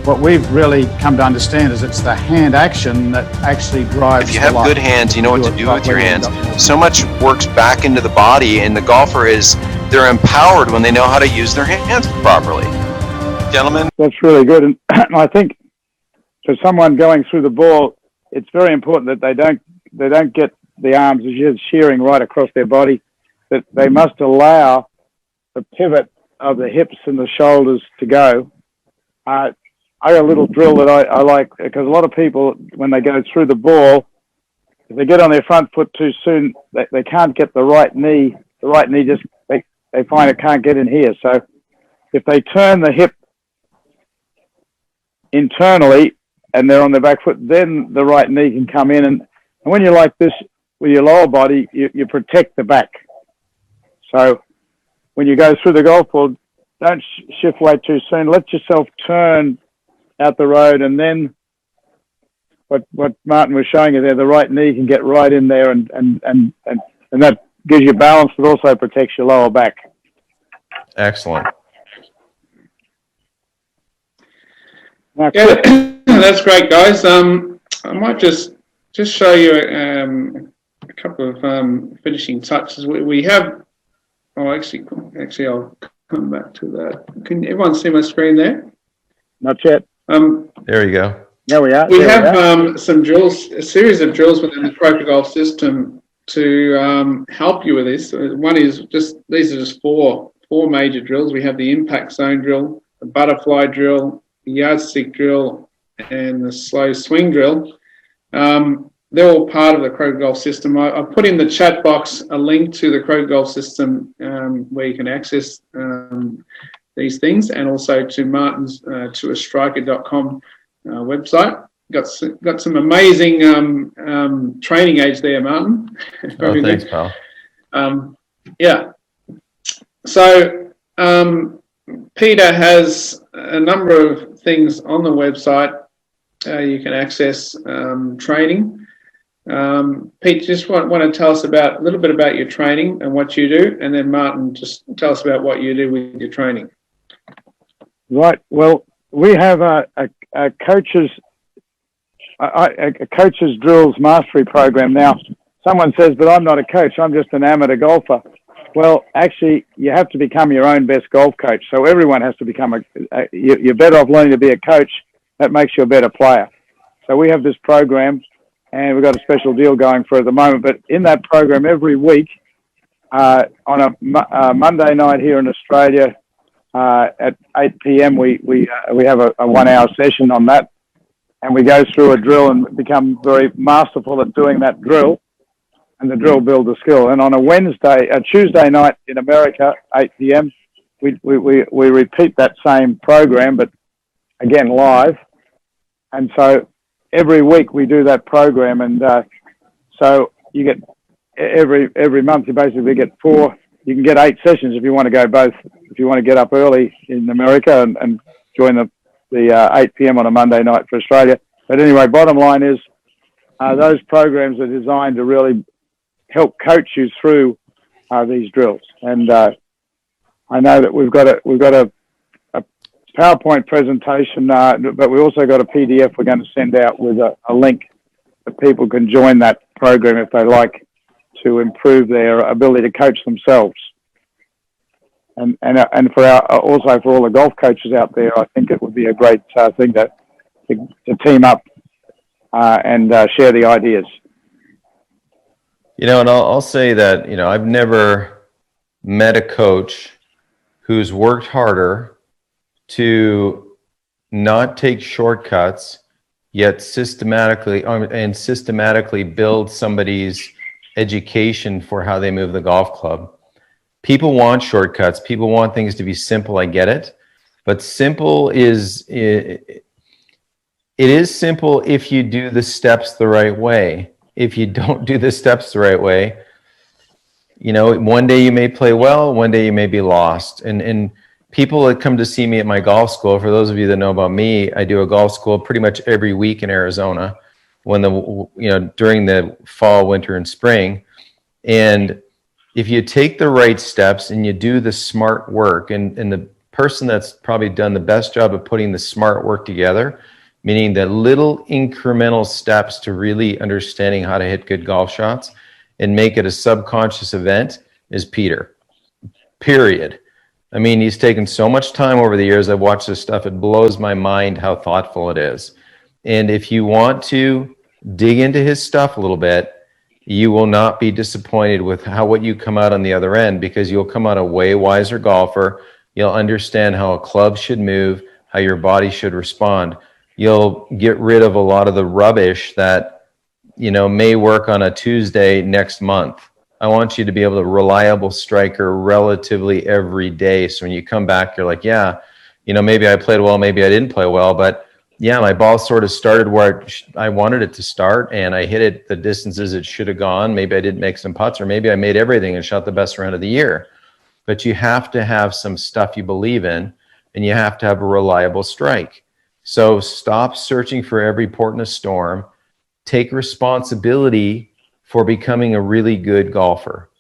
what we've really come to understand is it's the hand action that actually drives. If you have good hands, you know what to do with your hands. So much works back into the body, and the golfer they're empowered when they know how to use their hands properly. Gentlemen? That's really good. And I think for someone going through the ball, it's very important that they don't get the arms just shearing right across their body, that they must allow the pivot of the hips and the shoulders to go. I got a little drill that I like, because a lot of people, when they go through the ball, if they get on their front foot too soon, they can't get the right knee. The right knee just, they find it can't get in here. So if they turn the hip internally and they're on their back foot, then the right knee can come in. And when you're like this with your lower body, you protect the back. So when you go through the golf ball, don't shift way too soon. Let yourself turn out the road, and then what Martin was showing you there, the right knee can get right in there, and that gives you balance, but also protects your lower back. Excellent. Now, yeah, that's great, guys. I might just show you a couple of finishing touches. We have. Oh, actually, I'll come back to that. Can everyone see my screen there? Not yet. There you go. There we are. We have some drills, a series of drills within the Croker Golf system to help you with this. One is these are just four major drills. We have the impact zone drill, the butterfly drill, the yardstick drill, and the slow swing drill. They're all part of the Croker Golf system. I put in the chat box a link to the Croker Golf system where you can access these things, and also to Martin's toastriker.com website. Got some amazing training aids there, Martin. Oh, thanks, pal. Yeah. So Peter has a number of things on the website. You can access training. Pete, just want to tell us a little bit about your training and what you do, and then Martin, just tell us about what you do with your training. Right. Well, we have a coach's drills mastery program. Now, someone says, but I'm not a coach, I'm just an amateur golfer. Well, actually, you have to become your own best golf coach. So everyone has to become you're better off learning to be a coach. That makes you a better player. So we have this program, and we've got a special deal going for it at the moment. But in that program, every week, on a Monday night here in Australia, at 8 p.m., we have a 1 hour session on that, and we go through a drill and become very masterful at doing that drill, and the drill builds a skill. And on a Tuesday night in America, 8 p.m., we repeat that same program, but again live. And so every week we do that program, and so you get every month you basically get 4. You can get 8 sessions if you want to go both. If you want to get up early in America and join the 8 p.m. on a Monday night for Australia. But anyway, bottom line is those programs are designed to really help coach you through these drills. And I know that we've got a PowerPoint presentation, but we also got a PDF we're going to send out with a link that people can join that program if they like, to improve their ability to coach themselves. And also for all the golf coaches out there, I think it would be a great thing to team up and share the ideas. You know, and I'll say that, you know, I've never met a coach who's worked harder to not take shortcuts, yet systematically build somebody's education for how they move the golf club. People want shortcuts. People want things to be simple. I get it. But simple it is simple if you do the steps the right way. If you don't do the steps the right way, you know, one day you may play well, one day you may be lost. And people that come to see me at my golf school, for those of you that know about me, I do a golf school pretty much every week in Arizona during the fall, winter, and spring. And if you take the right steps and you do the smart work, and person that's probably done the best job of putting the smart work together, meaning the little incremental steps to really understanding how to hit good golf shots and make it a subconscious event, is Peter. Period. I mean, he's taken so much time over the years. I've watched this stuff. It blows my mind how thoughtful it is. And if you want to dig into his stuff a little bit, you will not be disappointed with what you come out on the other end, because you'll come out a way wiser golfer. You'll understand how a club should move, how your body should respond. You'll get rid of a lot of the rubbish that, may work on a Tuesday next month. I want you to be able to reliable striker relatively every day. So when you come back, you're like, yeah, maybe I played well, maybe I didn't play well, but yeah, my ball sort of started where I wanted it to start, and I hit it the distances it should have gone. Maybe I didn't make some putts, or maybe I made everything and shot the best round of the year. But you have to have some stuff you believe in, and you have to have a reliable strike. So stop searching for every port in a storm. Take responsibility for becoming a really good golfer.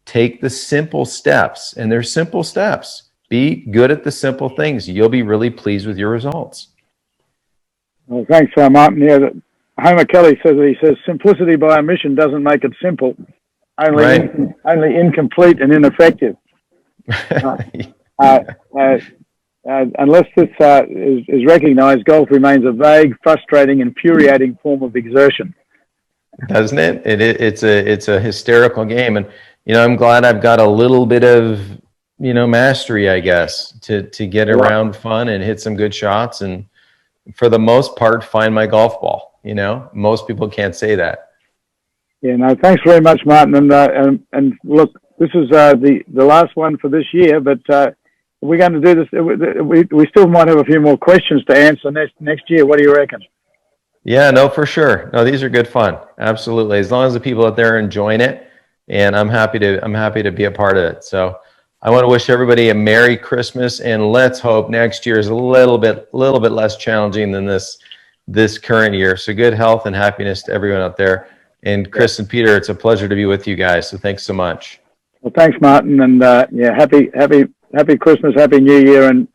Take the simple steps, and they're simple steps. Be good at the simple things. You'll be really pleased with your results. Well, thanks, Martin. Yeah, Homer Kelly says simplicity by omission doesn't make it simple, only incomplete and ineffective. Unless this is recognized, golf remains a vague, frustrating, infuriating form of exertion. Doesn't it? It's a hysterical game. And, I'm glad I've got a little bit of, mastery, I guess, to get around fun and hit some good shots. And for the most part, find my golf ball. Most people can't say that. Yeah, no, thanks very much, Martin. And look, this is the last one for this year, but we're going to do this. We still might have a few more questions to answer next year. What do you reckon? Yeah, no, for sure. No, these are good fun. Absolutely. As long as the people out there are enjoying it, and I'm happy to be a part of it. So I want to wish everybody a Merry Christmas, and let's hope next year is a little bit less challenging than this current year. So good health and happiness to everyone out there. And Chris and Peter, it's a pleasure to be with you guys. So thanks so much. Well, thanks, Martin, and happy Christmas, happy New Year, and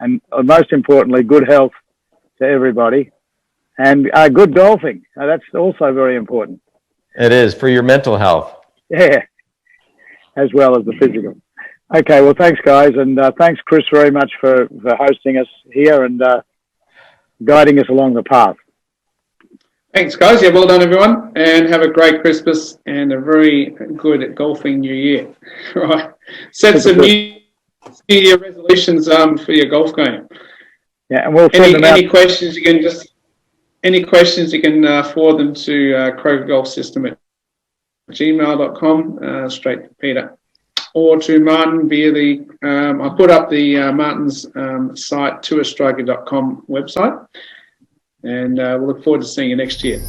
most importantly, good health to everybody, and good golfing. That's also very important. It is, for your mental health. Yeah, as well as the physical. Okay, well, thanks, guys, and thanks, Chris, very much for hosting us here and guiding us along the path. Thanks, guys. Yeah, well done, everyone, and have a great Christmas and a very good golfing New Year. Right, set some New Year resolutions for your golf game. Yeah, and we'll send them out. Any questions you can forward them to Croker Golf System at gmail.com, straight to Peter, or to Martin via the I put up the Martin's site, tourstriker.com website, and we'll look forward to seeing you next year.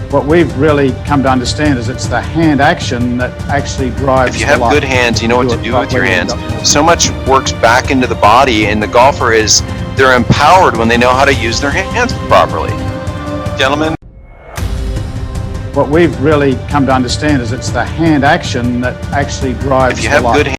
What we've really come to understand is it's the hand action that actually drives. If you have good hands, you know what to do with your hands. So much works back into the body, and the golfer they're empowered when they know how to use their hands properly. Gentlemen. what we've really come to understand is it's the hand action that actually drives If you the have life. good